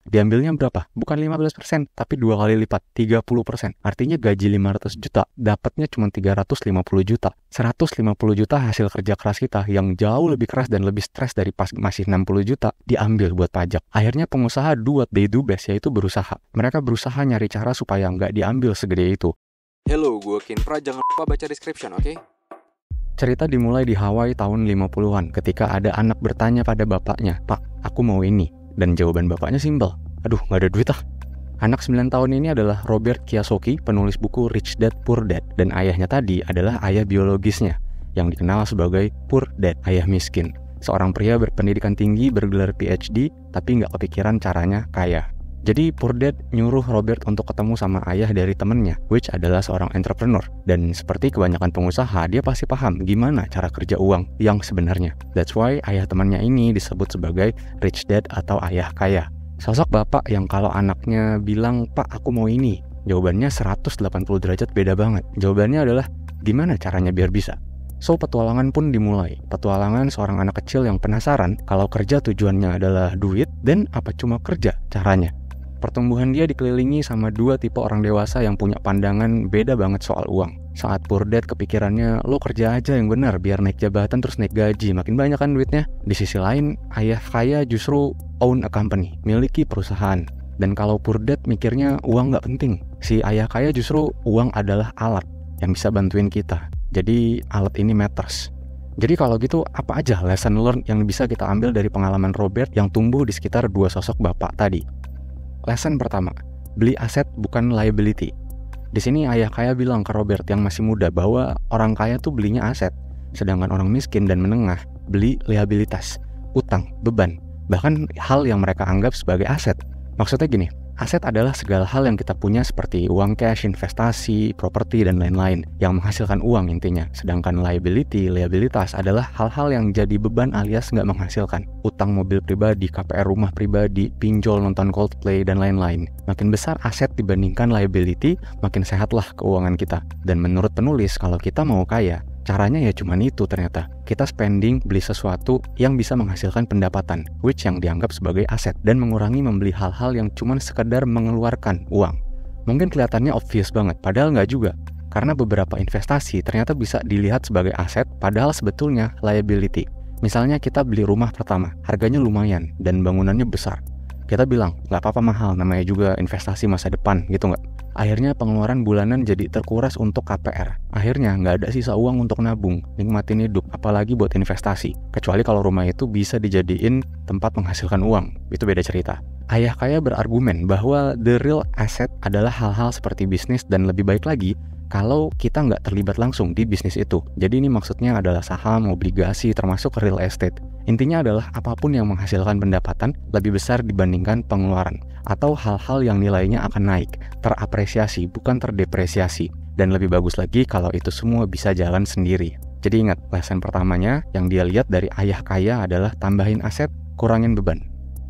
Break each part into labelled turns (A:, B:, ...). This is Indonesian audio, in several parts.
A: Diambilnya berapa? Bukan 15%, tapi 2 kali lipat, 30%. Artinya gaji 500 juta, dapatnya cuma 350 juta. 150 juta hasil kerja keras kita yang jauh lebih keras dan lebih stres dari pas masih 60 juta diambil buat pajak. Akhirnya pengusaha do what they do best, yaitu berusaha. Mereka berusaha nyari cara supaya nggak diambil segede itu.
B: Hello, gue Kinpra, jangan lupa baca description, oke?
A: Cerita dimulai di Hawaii tahun 50-an ketika ada anak bertanya pada bapaknya, "Pak, aku mau ini." Dan jawaban bapaknya simpel, "Aduh, nggak ada duit ah." Anak 9 tahun ini adalah Robert Kiyosaki, penulis buku Rich Dad Poor Dad. Dan ayahnya tadi adalah ayah biologisnya, yang dikenal sebagai Poor Dad, ayah miskin. Seorang pria berpendidikan tinggi, bergelar PhD, tapi nggak kepikiran caranya kaya. Jadi Poor Dad nyuruh Robert untuk ketemu sama ayah dari temennya, which adalah seorang entrepreneur. Dan seperti kebanyakan pengusaha, dia pasti paham gimana cara kerja uang yang sebenarnya. That's why ayah temannya ini disebut sebagai Rich Dad atau ayah kaya. Sosok bapak yang kalau anaknya bilang, "Pak, aku mau ini," jawabannya 180 derajat beda banget. Jawabannya adalah, gimana caranya biar bisa? So, petualangan pun dimulai. Petualangan seorang anak kecil yang penasaran kalau kerja tujuannya adalah duit, dan apa cuma kerja caranya. Pertumbuhan dia dikelilingi sama 2 tipe orang dewasa yang punya pandangan beda banget soal uang. Saat Poor Dad kepikirannya, lo kerja aja yang benar biar naik jabatan terus naik gaji, makin banyak kan duitnya. Di sisi lain, ayah kaya justru own a company, miliki perusahaan. Dan kalau Poor Dad mikirnya uang gak penting, si ayah kaya justru uang adalah alat yang bisa bantuin kita. Jadi alat ini matters. Jadi kalau gitu, apa aja lesson learned yang bisa kita ambil dari pengalaman Robert yang tumbuh di sekitar 2 sosok bapak tadi? Lesson pertama, beli aset bukan liability. Di sini ayah kaya bilang ke Robert yang masih muda bahwa orang kaya tuh belinya aset, sedangkan orang miskin dan menengah beli liabilitas, utang, beban, bahkan hal yang mereka anggap sebagai aset. Maksudnya gini, aset adalah segala hal yang kita punya seperti uang cash, investasi, properti, dan lain-lain yang menghasilkan uang intinya. Sedangkan liabilitas adalah hal-hal yang jadi beban alias nggak menghasilkan. Utang mobil pribadi, KPR rumah pribadi, pinjol nonton Coldplay, dan lain-lain. Makin besar aset dibandingkan liability, makin sehatlah keuangan kita. Dan menurut penulis, kalau kita mau kaya, caranya ya cuman itu ternyata. Kita spending, beli sesuatu yang bisa menghasilkan pendapatan, which yang dianggap sebagai aset, dan mengurangi membeli hal-hal yang cuman sekedar mengeluarkan uang. Mungkin kelihatannya obvious banget, padahal nggak juga. Karena beberapa investasi ternyata bisa dilihat sebagai aset, padahal sebetulnya liability. Misalnya kita beli rumah pertama, harganya lumayan, dan bangunannya besar. Kita bilang, nggak apa-apa mahal, namanya juga investasi masa depan, gitu nggak? Akhirnya pengeluaran bulanan jadi terkuras untuk KPR. Akhirnya nggak ada sisa uang untuk nabung, nikmatin hidup, apalagi buat investasi. Kecuali kalau rumah itu bisa dijadiin tempat menghasilkan uang, itu beda cerita. Ayah kaya berargumen bahwa the real asset adalah hal-hal seperti bisnis, dan lebih baik lagi kalau kita nggak terlibat langsung di bisnis itu. Jadi ini maksudnya adalah saham, obligasi, termasuk real estate. Intinya adalah apapun yang menghasilkan pendapatan lebih besar dibandingkan pengeluaran, atau hal-hal yang nilainya akan naik, terapresiasi, bukan terdepresiasi. Dan lebih bagus lagi kalau itu semua bisa jalan sendiri. Jadi ingat, lesson pertamanya yang dia lihat dari ayah kaya adalah tambahin aset, kurangin beban.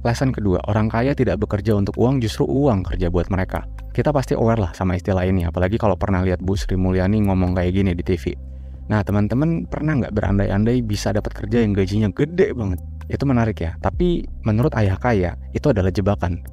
A: Lesson kedua, orang kaya tidak bekerja untuk uang, justru uang kerja buat mereka. Kita pasti aware lah sama istilah ini, apalagi kalau pernah lihat Bu Sri Mulyani ngomong kayak gini di TV. Nah, teman-teman pernah nggak berandai-andai bisa dapat kerja yang gajinya gede banget? Itu menarik ya, tapi menurut ayah kaya, itu adalah jebakan.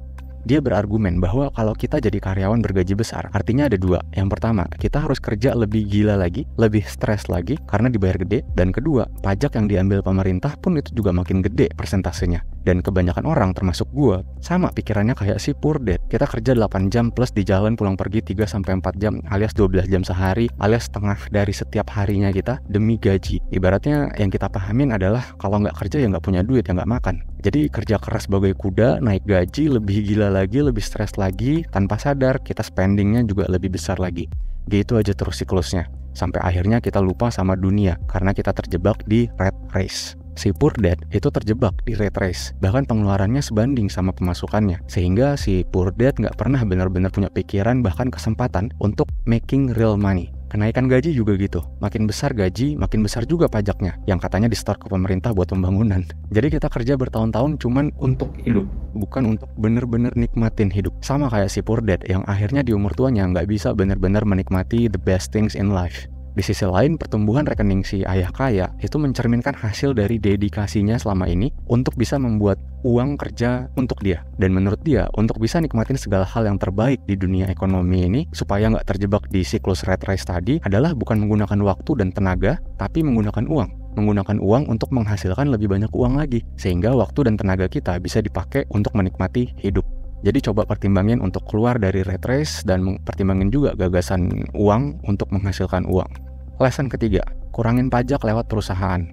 A: Dia berargumen bahwa kalau kita jadi karyawan bergaji besar, artinya ada 2. Yang pertama, kita harus kerja lebih gila lagi, lebih stres lagi karena dibayar gede. Dan kedua, pajak yang diambil pemerintah pun itu juga makin gede persentasenya. Dan kebanyakan orang, termasuk gue, sama pikirannya kayak si Poor Dad. Kita kerja 8 jam plus di jalan pulang pergi 3-4 jam, alias 12 jam sehari, alias setengah dari setiap harinya kita demi gaji. Ibaratnya yang kita pahamin adalah kalau nggak kerja ya nggak punya duit, ya nggak makan. Jadi kerja keras sebagai kuda, naik gaji, lebih gila lagi, lebih stres lagi, tanpa sadar kita spendingnya juga lebih besar lagi. Gitu aja terus siklusnya. Sampai akhirnya kita lupa sama dunia karena kita terjebak di rat race. Si Poor Dad itu terjebak di rat race, bahkan pengeluarannya sebanding sama pemasukannya. Sehingga si Poor Dad gak pernah benar-benar punya pikiran bahkan kesempatan untuk making real money. Kenaikan gaji juga gitu, makin besar gaji, makin besar juga pajaknya, yang katanya di-store ke pemerintah buat pembangunan. Jadi kita kerja bertahun-tahun cuman untuk hidup, bukan untuk bener-bener nikmatin hidup. Sama kayak si Poor Dad yang akhirnya di umur tuanya gak bisa bener-bener menikmati the best things in life. Di sisi lain, pertumbuhan rekening si ayah kaya itu mencerminkan hasil dari dedikasinya selama ini untuk bisa membuat uang kerja untuk dia. Dan menurut dia, untuk bisa nikmatin segala hal yang terbaik di dunia ekonomi ini, supaya nggak terjebak di siklus rat race tadi, adalah bukan menggunakan waktu dan tenaga, tapi menggunakan uang. Menggunakan uang untuk menghasilkan lebih banyak uang lagi, sehingga waktu dan tenaga kita bisa dipakai untuk menikmati hidup. Jadi coba pertimbangin untuk keluar dari rat race dan pertimbangin juga gagasan uang untuk menghasilkan uang. Lesson ketiga, kurangin pajak lewat perusahaan.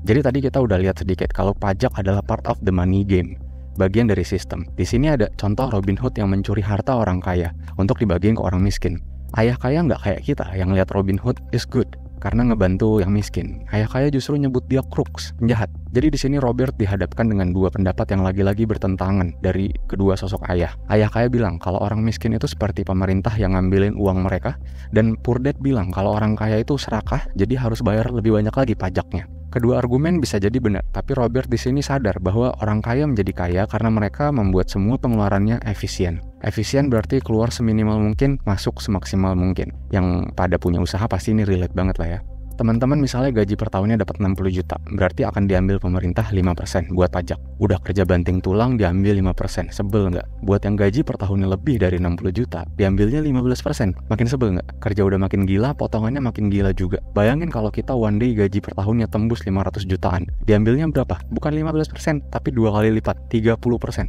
A: Jadi tadi kita udah lihat sedikit kalau pajak adalah part of the money game, bagian dari sistem. Di sini ada contoh Robin Hood yang mencuri harta orang kaya untuk dibagiin ke orang miskin. Ayah kaya nggak kayak kita yang lihat Robin Hood is good karena ngebantu yang miskin. Ayah kaya justru nyebut dia crooks, penjahat. Jadi di sini Robert dihadapkan dengan dua pendapat yang lagi-lagi bertentangan dari kedua sosok ayah. Ayah kaya bilang kalau orang miskin itu seperti pemerintah yang ngambilin uang mereka, dan Poor Dad bilang kalau orang kaya itu serakah, jadi harus bayar lebih banyak lagi pajaknya. Kedua argumen bisa jadi benar, tapi Robert di sini sadar bahwa orang kaya menjadi kaya karena mereka membuat semua pengeluarannya efisien. Efisien berarti keluar seminimal mungkin, masuk semaksimal mungkin. Yang pada punya usaha pasti ini relate banget lah ya. Teman-teman misalnya gaji per tahunnya dapat 60 juta, berarti akan diambil pemerintah 5% buat pajak. Udah kerja banting tulang diambil 5%, sebel nggak? Buat yang gaji per tahunnya lebih dari 60 juta, diambilnya 15%, makin sebel nggak? Kerja udah makin gila, potongannya makin gila juga. Bayangin kalau kita one day gaji per tahunnya tembus 500 jutaan, diambilnya berapa? Bukan 15%, tapi 2 kali lipat, 30%.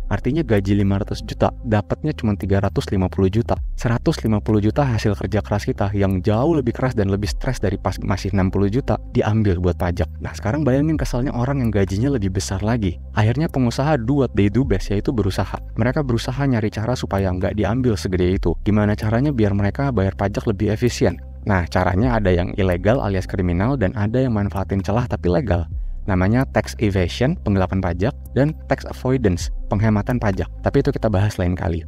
A: Artinya gaji 500 juta, dapatnya cuma 350 juta. 150 juta hasil kerja keras kita yang jauh lebih keras dan lebih stres dari pas masih 60 juta diambil buat pajak. Nah sekarang bayangin kesalnya orang yang gajinya lebih besar lagi. Akhirnya pengusaha do what they do best, yaitu berusaha. Mereka berusaha nyari cara supaya nggak diambil segede itu. Gimana caranya biar mereka bayar pajak lebih efisien? Nah caranya ada yang ilegal alias kriminal dan ada yang manfaatin celah tapi legal. Namanya tax evasion, penggelapan pajak, dan tax avoidance, penghematan pajak. Tapi itu kita bahas lain kali.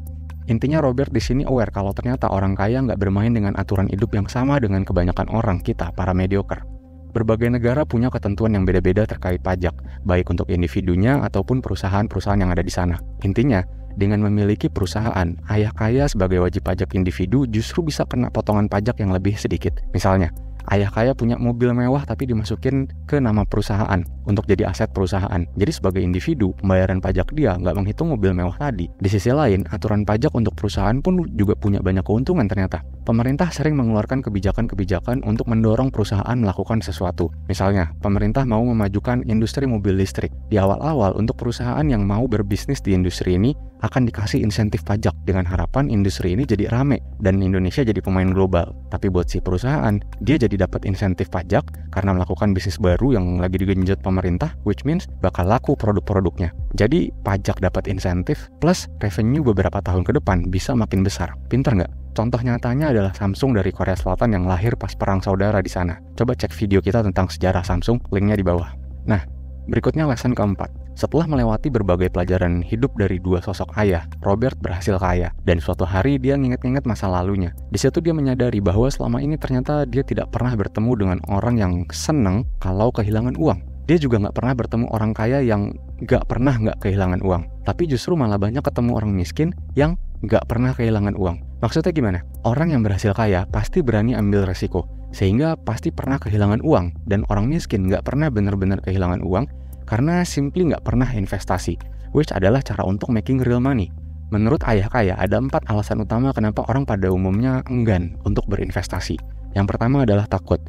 A: Intinya Robert di sini aware kalau ternyata orang kaya nggak bermain dengan aturan hidup yang sama dengan kebanyakan orang kita, para mediocre. Berbagai negara punya ketentuan yang beda-beda terkait pajak, baik untuk individunya ataupun perusahaan-perusahaan yang ada di sana. Intinya, dengan memiliki perusahaan, ayah kaya sebagai wajib pajak individu justru bisa kena potongan pajak yang lebih sedikit. Misalnya, ayah kaya punya mobil mewah tapi dimasukin ke nama perusahaan untuk jadi aset perusahaan. Jadi sebagai individu, pembayaran pajak dia nggak menghitung mobil mewah tadi. Di sisi lain, aturan pajak untuk perusahaan pun juga punya banyak keuntungan ternyata. Pemerintah sering mengeluarkan kebijakan-kebijakan untuk mendorong perusahaan melakukan sesuatu. Misalnya, pemerintah mau memajukan industri mobil listrik. Di awal-awal, untuk perusahaan yang mau berbisnis di industri ini akan dikasih insentif pajak dengan harapan industri ini jadi rame dan Indonesia jadi pemain global. Tapi buat si perusahaan, dia jadi dapat insentif pajak karena melakukan bisnis baru yang lagi digenjot pemerintah, which means bakal laku produk-produknya. Jadi pajak dapat insentif plus revenue beberapa tahun ke depan bisa makin besar. Pinter nggak? Contoh nyatanya adalah Samsung dari Korea Selatan yang lahir pas perang saudara di sana. Coba cek video kita tentang sejarah Samsung, linknya di bawah. Nah, berikutnya lesson keempat. Setelah melewati berbagai pelajaran hidup dari dua sosok ayah, Robert berhasil kaya. Dan suatu hari dia nginget-nginget masa lalunya. Di situ dia menyadari bahwa selama ini ternyata dia tidak pernah bertemu dengan orang yang seneng kalau kehilangan uang. Dia juga nggak pernah bertemu orang kaya yang nggak pernah nggak kehilangan uang. Tapi justru malah banyak ketemu orang miskin yang nggak pernah kehilangan uang. Maksudnya gimana? Orang yang berhasil kaya pasti berani ambil resiko, sehingga pasti pernah kehilangan uang. Dan orang miskin nggak pernah benar-benar kehilangan uang karena simply nggak pernah investasi, which adalah cara untuk making real money. Menurut ayah kaya, ada 4 alasan utama kenapa orang pada umumnya enggan untuk berinvestasi. Yang pertama adalah takut.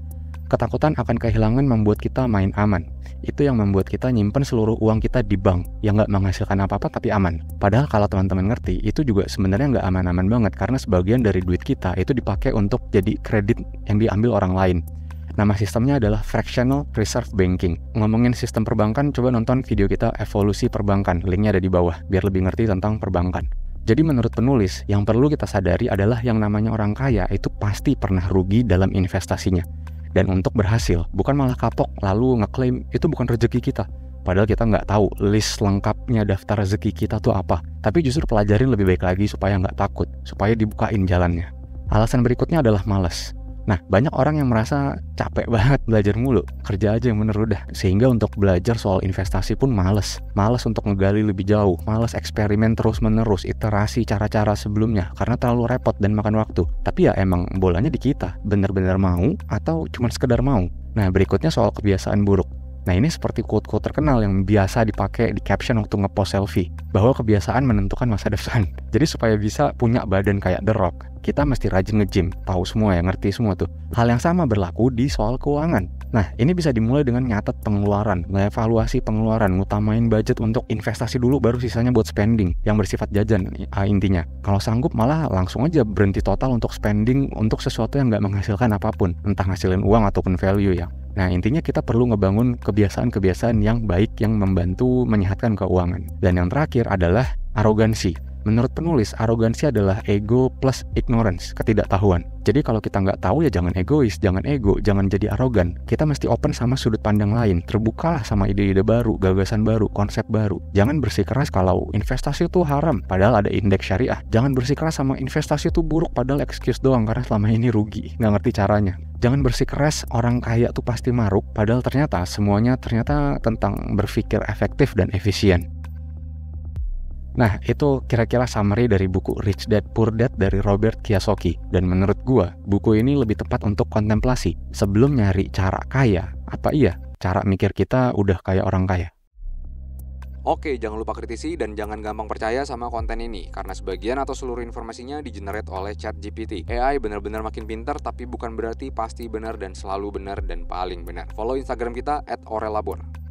A: Ketakutan akan kehilangan membuat kita main aman. Itu yang membuat kita nyimpen seluruh uang kita di bank yang nggak menghasilkan apa-apa tapi aman. Padahal kalau teman-teman ngerti, itu juga sebenarnya nggak aman-aman banget karena sebagian dari duit kita itu dipakai untuk jadi kredit yang diambil orang lain. Nama sistemnya adalah Fractional Reserve Banking. Ngomongin sistem perbankan, coba nonton video kita Evolusi Perbankan, linknya ada di bawah, biar lebih ngerti tentang perbankan. Jadi menurut penulis, yang perlu kita sadari adalah yang namanya orang kaya itu pasti pernah rugi dalam investasinya. Dan untuk berhasil, bukan malah kapok lalu ngeklaim itu bukan rezeki kita. Padahal kita nggak tahu list lengkapnya daftar rezeki kita tuh apa. Tapi justru pelajarin lebih baik lagi supaya nggak takut, supaya dibukain jalannya. Alasan berikutnya adalah malas. Nah, banyak orang yang merasa capek banget belajar mulu, kerja aja yang bener udah. Sehingga untuk belajar soal investasi pun males untuk ngegali lebih jauh, males eksperimen terus-menerus, iterasi cara-cara sebelumnya, karena terlalu repot dan makan waktu. Tapi ya emang bolanya di kita, bener-bener mau atau cuma sekedar mau. Nah, berikutnya soal kebiasaan buruk. Nah, ini seperti quote-quote terkenal yang biasa dipakai di caption waktu ngepost selfie, bahwa kebiasaan menentukan masa depan. Jadi supaya bisa punya badan kayak The Rock, kita mesti rajin nge-gym, tahu semua ya, ngerti semua tuh. Hal yang sama berlaku di soal keuangan. Nah, ini bisa dimulai dengan nyatet pengeluaran, ngevaluasi pengeluaran, ngutamain budget untuk investasi dulu, baru sisanya buat spending yang bersifat jajan. Intinya, kalau sanggup malah langsung aja berhenti total untuk spending untuk sesuatu yang nggak menghasilkan apapun, entah ngasilin uang ataupun value ya. Nah, intinya kita perlu ngebangun kebiasaan-kebiasaan yang baik yang membantu menyehatkan keuangan. Dan yang terakhir adalah arogansi. Menurut penulis, arogansi adalah ego plus ignorance, ketidaktahuan. Jadi kalau kita nggak tahu ya jangan egois, jangan ego, jangan jadi arogan. Kita mesti open sama sudut pandang lain, terbukalah sama ide-ide baru, gagasan baru, konsep baru. Jangan bersikeras kalau investasi itu haram, padahal ada indeks syariah. Jangan bersikeras sama investasi itu buruk, padahal excuse doang karena selama ini rugi, nggak ngerti caranya. Jangan bersikeras orang kaya tuh pasti maruk, padahal semuanya tentang berpikir efektif dan efisien. Nah, itu kira-kira summary dari buku Rich Dad Poor Dad dari Robert Kiyosaki. Dan menurut gua, buku ini lebih tepat untuk kontemplasi. Sebelum nyari cara kaya, apa iya cara mikir kita udah kayak orang kaya?
B: Oke, jangan lupa kritisi dan jangan gampang percaya sama konten ini, karena sebagian atau seluruh informasinya di-generate oleh ChatGPT. AI benar-benar makin pintar, tapi bukan berarti pasti benar dan selalu benar dan paling benar. Follow Instagram kita @orelabor.